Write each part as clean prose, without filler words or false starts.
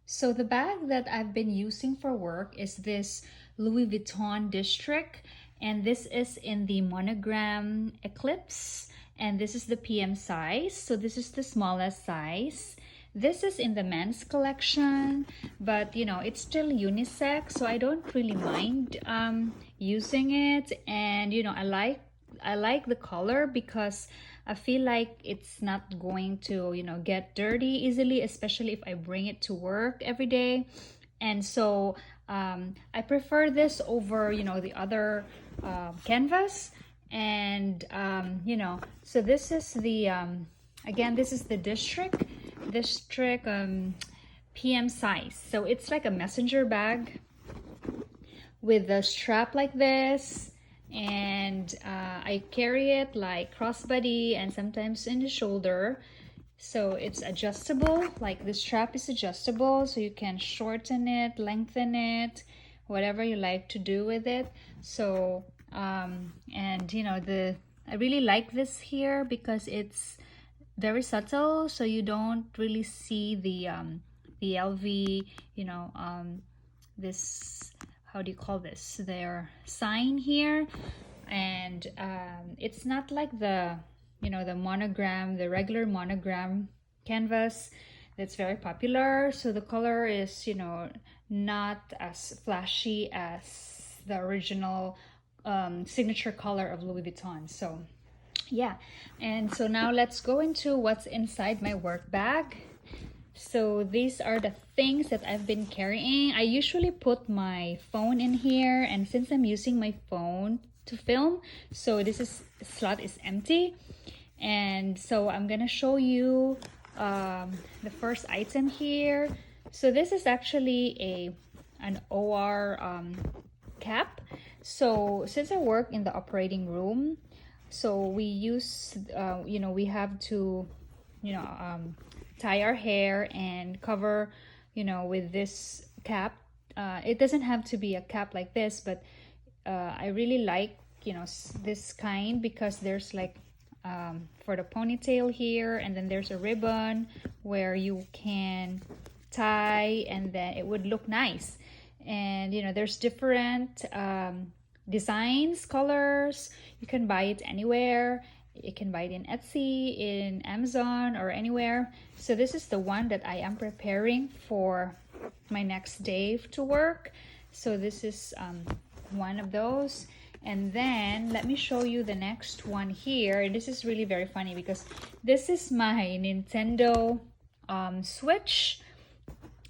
So the bag that I've been using for work is this Louis Vuitton District, and this is in the monogram Eclipse, and this is the PM size. So this is the smallest size. This is in the men's collection, but it's still unisex, so I don't really mind using it. And I like the color because I feel like it's not going to, get dirty easily, especially if I bring it to work every day. And so I prefer this over, the other canvas. And, so this is the, again, this is the district PM size. So it's like a messenger bag with a strap like this, and I carry it like crossbody and sometimes in the shoulder. So it's adjustable, like the strap is adjustable, so you can shorten it, lengthen it, whatever you like to do with it. So and I really like this here because it's very subtle, so you don't really see the LV, this, how do you call this, their sign here. And it's not like the monogram, the regular monogram canvas that's very popular. So the color is not as flashy as the original signature color of Louis Vuitton. So yeah, and so now let's go into what's inside my work bag. So these are the things that I've been carrying. I usually put my phone in here, and since I'm using my phone to film, so this slot is empty. And so I'm gonna show you the first item here. So this is actually an OR cap. So since I work in the operating room, so we use we have to tie our hair and cover with this cap. It doesn't have to be a cap like this, but I really like this kind because there's like for the ponytail here, and then there's a ribbon where you can tie, and then it would look nice. And there's different designs, colors. You can buy it anywhere. You can buy it in Etsy, in Amazon, or anywhere. So this is the one that I am preparing for my next day to work. So this is one of those. And then let me show you the next one here. And this is really very funny because this is my Nintendo Switch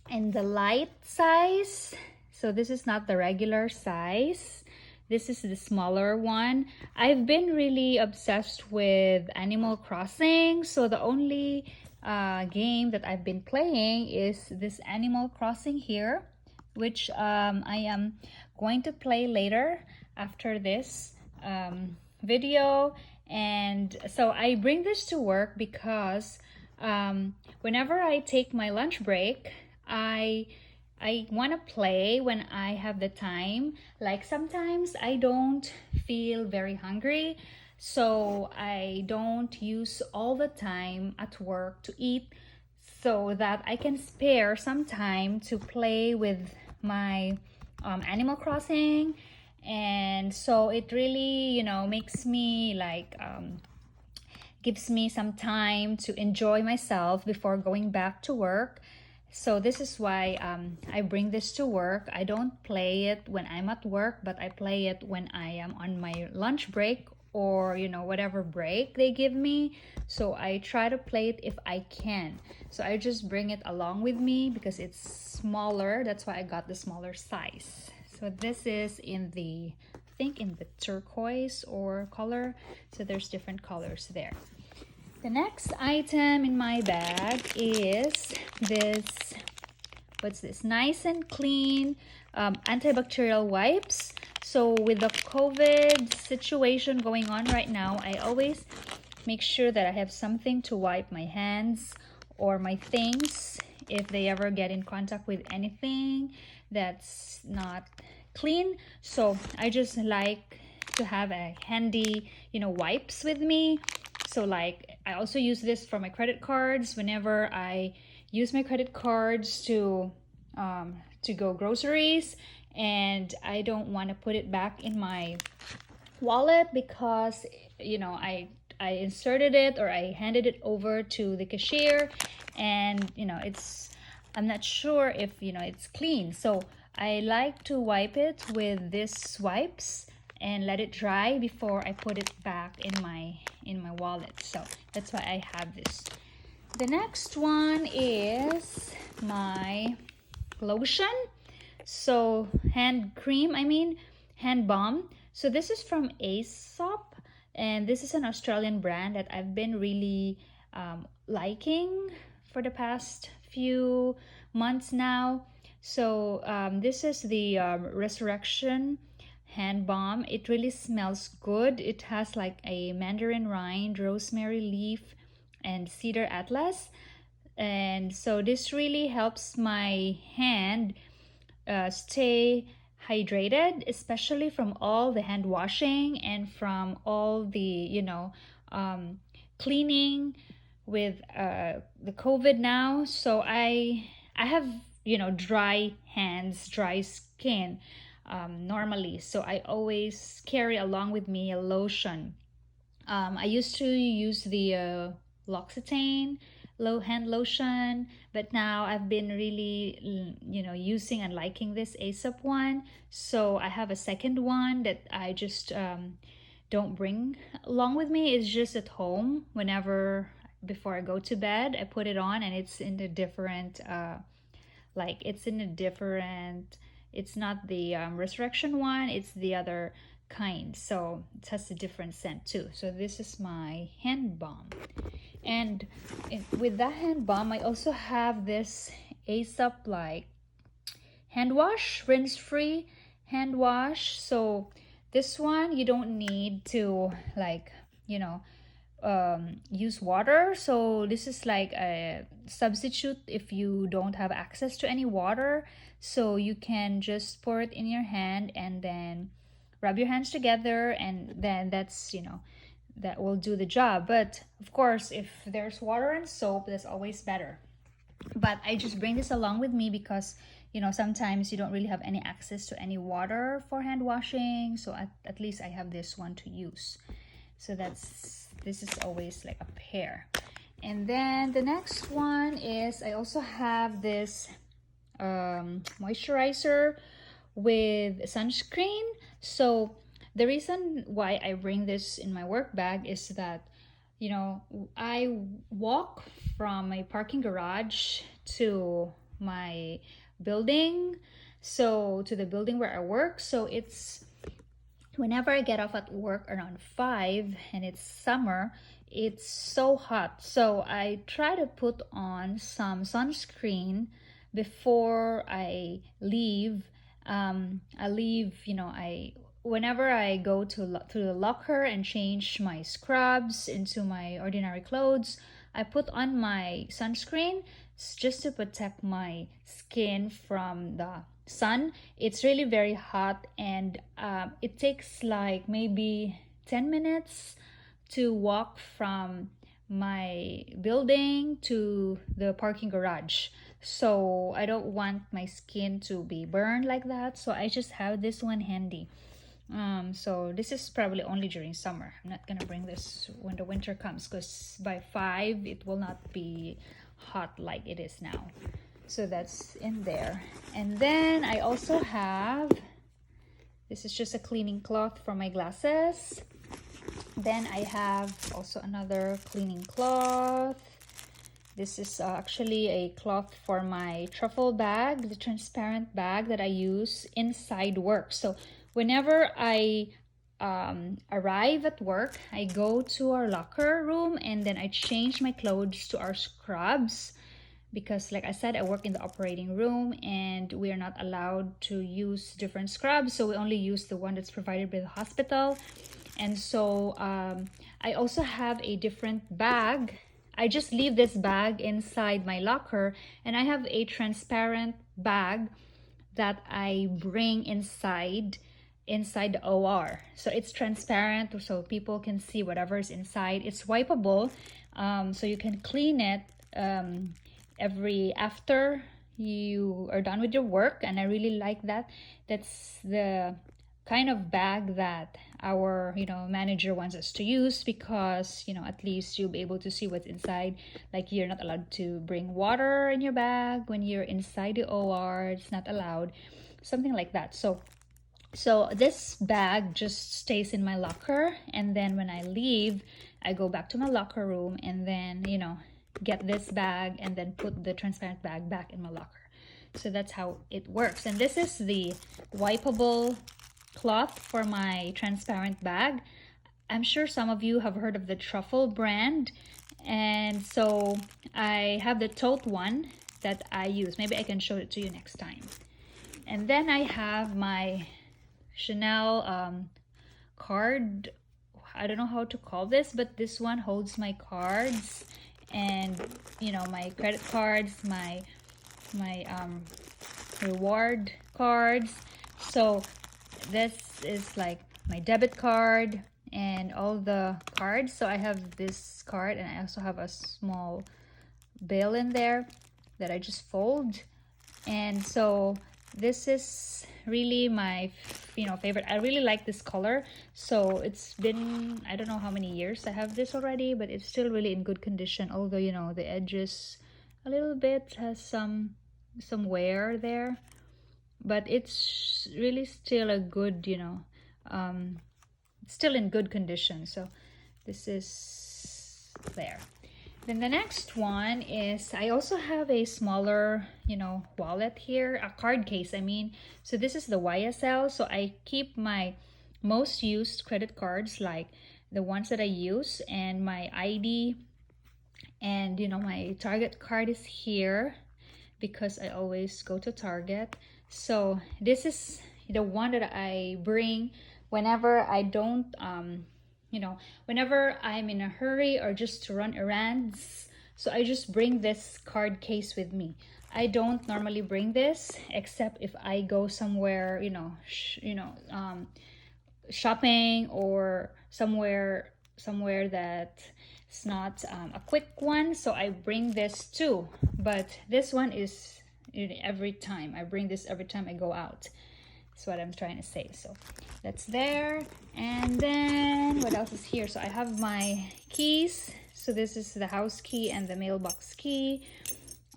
in the light size. So this is not the regular size. This is the smaller one. I've been really obsessed with Animal Crossing. So the only game that I've been playing is this Animal Crossing here, which I am going to play later after this video. And so I bring this to work because whenever I take my lunch break, I want to play when I have the time. Like sometimes I don't feel very hungry, so I don't use all the time at work to eat, so that I can spare some time to play with my Animal Crossing. And so it really makes me like gives me some time to enjoy myself before going back to work. So this is why I bring this to work. I don't play it when I'm at work, but I play it when I am on my lunch break, or whatever break they give me. So I try to play it if I can. So I just bring it along with me because it's smaller. That's why I got the smaller size. So this is in the, I think in the turquoise or color. So there's different colors there. The next item in my bag is this, what's this? Nice and clean antibacterial wipes. So with the COVID situation going on right now, I always make sure that I have something to wipe my hands or my things if they ever get in contact with anything that's not clean. So I just like to have a handy, wipes with me. So like I also use this for my credit cards. Whenever I use my credit cards to to go groceries, and I don't want to put it back in my wallet because I inserted it, or I handed it over to the cashier, and I'm not sure if it's clean. So I like to wipe it with this wipes and let it dry before I put it back in my wallet. So that's why I have this. The next one is my lotion. So hand cream, hand balm. So this is from Aesop, and this is an Australian brand that I've been really liking for the past few months now. So this is the Resurrection hand balm. It really smells good. It has like a mandarin rind, rosemary leaf, and cedar atlas. And so this really helps my hand stay hydrated, especially from all the hand washing and from all the cleaning with the COVID now. So I have dry hands, dry skin normally, so I always carry along with me a lotion. I used to use the L'Occitane low hand lotion, but now I've been really using and liking this Aesop one. So I have a second one that I just don't bring along with me. It's just at home whenever before I go to bed. I put it on, and it's in a different it's not the Resurrection one, it's the other kind, so it has a different scent too. So this is my hand balm, and with that hand balm I also have this Aesop hand wash, rinse free hand wash. So this one you don't need to use water. So this is like a substitute if you don't have access to any water. So you can just pour it in your hand and then rub your hands together, and then that will do the job. But of course, if there's water and soap, that's always better. But I just bring this along with me because sometimes you don't really have any access to any water for hand washing, so at least I have this one to use. So this is always like a pair. And then the next one is I also have this moisturizer with sunscreen. So the reason why I bring this in my work bag is that I walk from my parking garage to my building, so to the building where I work. So it's whenever I get off at work around 5 and it's summer, it's so hot. So I try to put on some sunscreen before I leave. Whenever I go to the locker and change my scrubs into my ordinary clothes, I put on my sunscreen just to protect my skin from the sun. It's really very hot, and it takes like maybe 10 minutes to walk from my building to the parking garage. So I don't want my skin to be burned like that, so I just have this one handy. So this is probably only during summer. I'm not gonna bring this when the winter comes, because by 5 it will not be hot like it is now. So that's in there. And then I also have, this is just a cleaning cloth for my glasses. Then I have also another cleaning cloth. This is actually a cloth for my truffle bag, the transparent bag that I use inside work. So whenever I arrive at work, I go to our locker room and then I change my clothes to our scrubs, because like I said, I work in the operating room and we are not allowed to use different scrubs, so we only use the one that's provided by the hospital. And so I also have a different bag. I just leave this bag inside my locker, and I have a transparent bag that I bring inside the OR. So it's transparent, so people can see whatever's inside. It's wipeable, so you can clean it after you are done with your work, and I really like that. That's the kind of bag that our manager wants us to use, because at least you'll be able to see what's inside. Like, you're not allowed to bring water in your bag when you're inside the OR. It's not allowed, something like that. So this bag just stays in my locker, and then when I leave, I go back to my locker room, and then get this bag and then put the transparent bag back in my locker. So that's how it works. And this is the wipeable cloth for my transparent bag. I'm sure some of you have heard of the Truffle brand, and so I have the tote one that I use. Maybe I can show it to you next time. And then I have my Chanel card. I don't know how to call this, but this one holds my cards and my credit cards, my reward cards. So this is like my debit card and all the cards. So I have this card, and I also have a small bill in there that I just fold. And so this is really my favorite. I really like this color. So it's been, I don't know how many years I have this already, but it's still really in good condition, although the edges a little bit has some wear there, but it's really still a good still in good condition. So this is there. Then the next one is, I also have a smaller, wallet here, a card case, I mean. So this is the YSL. So I keep my most used credit cards, like the ones that I use, and my ID, and my Target card is here because I always go to Target. So this is the one that I bring whenever I don't whenever I'm in a hurry or just to run errands. So I just bring this card case with me. I don't normally bring this except if I go somewhere, shopping, or somewhere that it's not a quick one. So I bring this too, but this one is every time. I bring this every time I go out. That's what I'm trying to say. So that's there. And then what else is here? So I have my keys. So this is the house key and the mailbox key.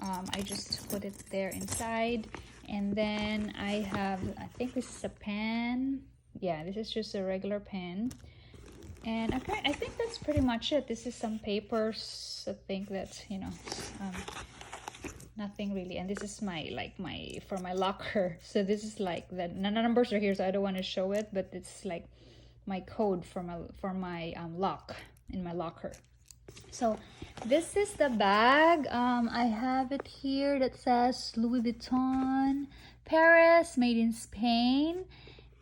I just put it there inside. And then I have, I think this is a pen. Yeah, this is just a regular pen. And okay, I think that's pretty much it. This is some papers. I think that's nothing really. And this is my for my locker. So this is like the numbers are here, so I don't want to show it, but it's like my code for my lock in my locker. So this is the bag. I have it here that says Louis Vuitton Paris, made in Spain.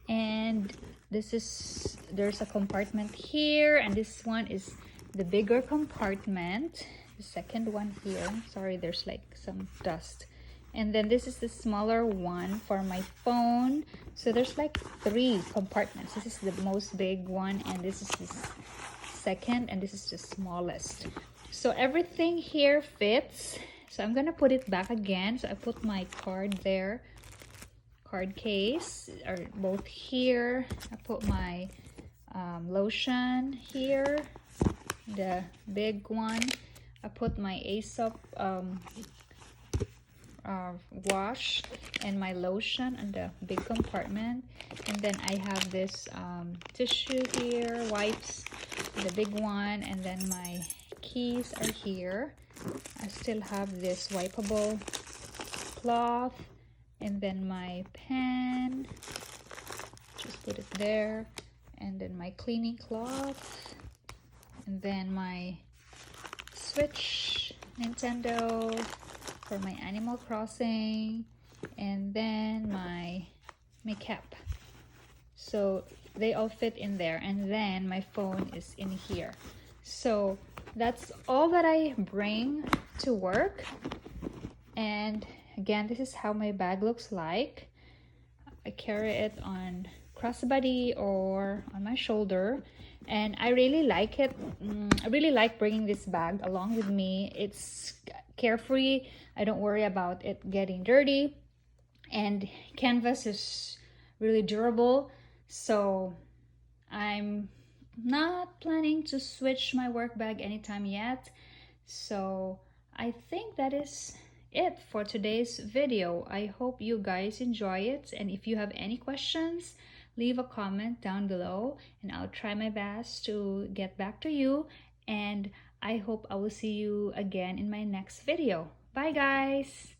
And there's a compartment here, and this one is the bigger compartment. The second one here, sorry, there's like some dust. And then this is the smaller one for my phone. So there's like 3 compartments. This is the most big one, and this is the second, and this is the smallest. So everything here fits. So I'm gonna put it back again. So I put my card there, card case, or both here. I put my lotion here, the big one. I put my Aesop wash and my lotion in the big compartment. And then I have this tissue here, wipes, the big one, and then my keys are here. I still have this wipeable cloth, and then my pen, just put it there, and then my cleaning cloth, and then my Switch, Nintendo for my Animal Crossing, and then my cap. So they all fit in there, and then my phone is in here. So that's all that I bring to work. And again, this is how my bag looks like. I carry it on crossbody or on my shoulder, and I really like it. I really like bringing this bag along with me. It's carefree. I don't worry about it getting dirty, and canvas is really durable, so I'm not planning to switch my work bag anytime yet. So I think that is it for today's video. I hope you guys enjoy it, and if you have any questions, leave a comment down below and I'll try my best to get back to you. And I hope I will see you again in my next video. Bye guys!